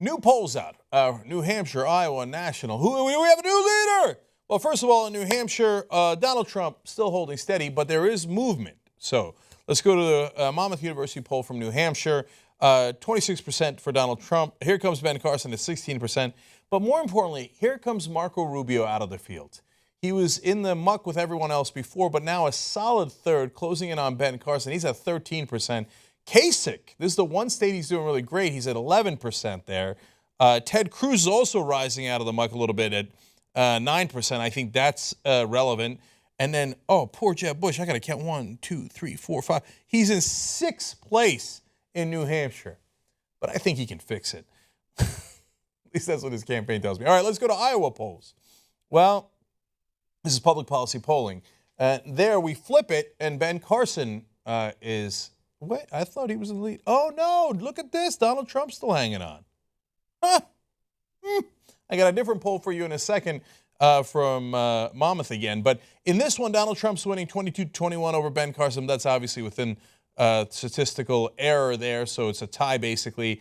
New polls out. New Hampshire, Iowa, national. We have a new leader. Well, first of all, in New Hampshire, Donald Trump still holding steady, but there is movement. So let's go to the Monmouth University poll from New Hampshire. 26% for Donald Trump. Here comes Ben Carson at 16%. But more importantly, here comes Marco Rubio out of the field. He was in the muck with everyone else before, but now a solid third, closing in on Ben Carson. He's at 13%. Kasich, this is the one state he's doing really great. He's at 11% there. Ted Cruz is also rising out of the muck a little bit at 9%. I think that's relevant. And then, oh, poor Jeb Bush. I got to count 1, 2, 3, 4, 5. He's in 6th place in New Hampshire. But I think he can fix it. At least that's what his campaign tells me. All right, let's go to Iowa polls. Well, this is public policy polling. There we flip it, and Ben Carson is... Wait, I thought he was in the lead. Oh, no, look at this. Donald Trump's still hanging on. Huh. I got a different poll for you in a second from Monmouth again. But in this one, Donald Trump's winning 22-21 over Ben Carson. That's obviously within statistical error there, so it's a tie basically.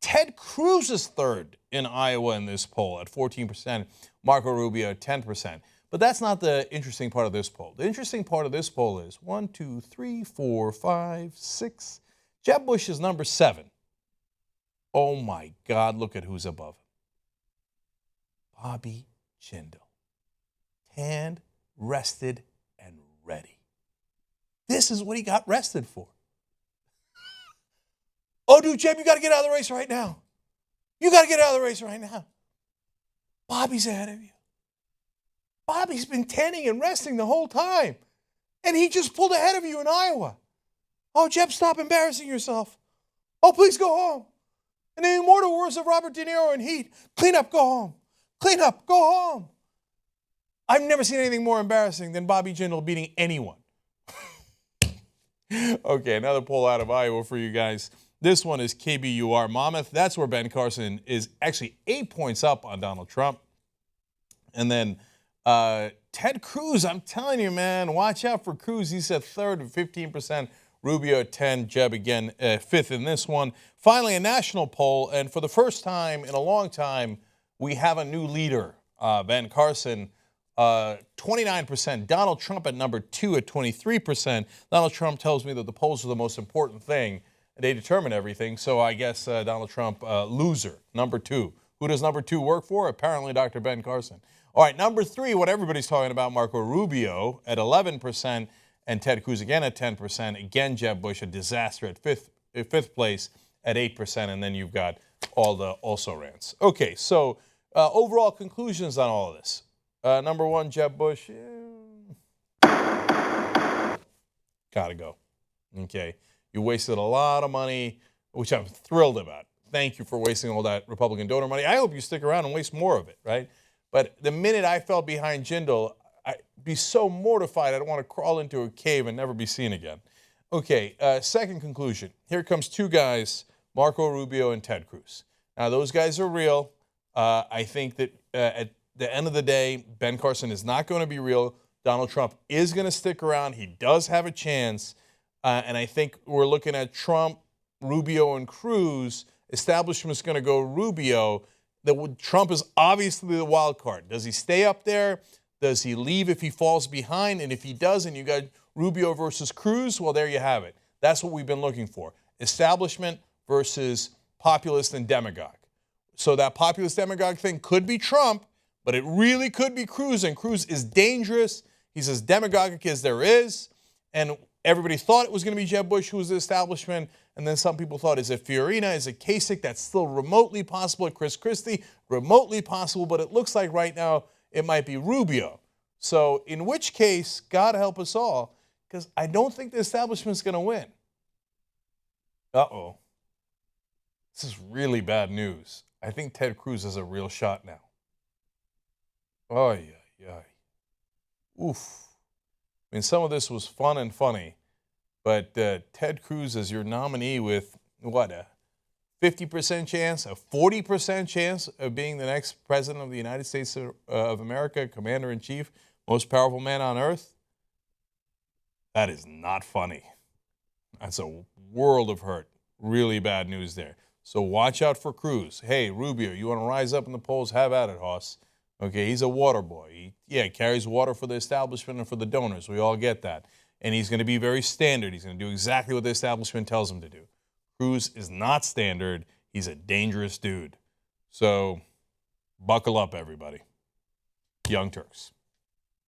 Ted Cruz is third in Iowa in this poll at 14%. Marco Rubio at 10%. But that's not the interesting part of this poll. The interesting part of this poll is 1, 2, 3, 4, 5, 6. Jeb Bush is number 7. Oh, my God, look at who's above him. Bobby Jindal. Tanned, rested, and ready. This is what he got rested for. Oh, dude, Jeb, you got to get out of the race right now. You got to get out of the race right now. Bobby's ahead of you. Bobby's been tanning and resting the whole time. And he just pulled ahead of you in Iowa. Oh, Jeb, stop embarrassing yourself. Oh, please go home. And the immortal words of Robert De Niro in Heat, clean up, go home. Clean up, go home. I've never seen anything more embarrassing than Bobby Jindal beating anyone. Okay, another poll out of Iowa for you guys. This one is KBUR Monmouth. That's where Ben Carson is actually 8 points up on Donald Trump. And then Ted Cruz, I'm telling you, man, watch out for Cruz. He's at third with 15%. Rubio at 10. Jeb again fifth in this one. Finally, a national poll. And for the first time in a long time, we have a new leader, Ben Carson, 29%. Donald Trump at number 2 at 23%. Donald Trump tells me that the polls are the most important thing. They determine everything. So I guess Donald Trump, loser, number 2. Who does number 2 work for? Apparently Dr. Ben Carson. All right, number 3, what everybody's talking about, Marco Rubio at 11%, and Ted Cruz again at 10%. Again, Jeb Bush, a disaster at fifth place at 8%, and then you've got all the also-rans. Okay, so overall conclusions on all of this. Number 1, Jeb Bush, gotta go. Okay, you wasted a lot of money, which I'm thrilled about. Thank you for wasting all that Republican donor money. I hope you stick around and waste more of it, right? But the minute I fell behind Jindal, I'd be so mortified I'd want to crawl into a cave and never be seen again. Okay, second conclusion. Here comes 2 guys, Marco Rubio and Ted Cruz. Now, those guys are real. I think that at the end of the day, Ben Carson is not going to be real. Donald Trump is going to stick around. He does have a chance. And I think we're looking at Trump, Rubio, and Cruz. Establishment's going to go Rubio. Trump is obviously the wild card. Does he stay up there? Does he leave if he falls behind? And if he doesn't, you got Rubio versus Cruz. Well, there you have it. That's what we've been looking for. Establishment versus populist and demagogue. So that populist demagogue thing could be Trump, but it really could be Cruz. And Cruz is dangerous. He's as demagogic as there is. And everybody thought it was going to be Jeb Bush who was the establishment. And then some people thought, is it Fiorina? Is it Kasich? That's still remotely possible. Chris Christie, remotely possible. But it looks like right now it might be Rubio. So in which case, God help us all, because I don't think the establishment's going to win. Uh-oh. This is really bad news. I think Ted Cruz has a real shot now. Oh, yeah. Oof. I mean, some of this was fun and funny. But Ted Cruz is your nominee with, what, a 50% chance, a 40% chance of being the next president of the United States of America, commander-in-chief, most powerful man on earth? That is not funny. That's a world of hurt. Really bad news there. So watch out for Cruz. Hey, Rubio, you want to rise up in the polls? Have at it, Hoss. Okay, he's a water boy. He carries water for the establishment and for the donors. We all get that. And he's going to be very standard. He's going to do exactly what the establishment tells him to do. Cruz is not standard. He's a dangerous dude. So buckle up, everybody. Young Turks.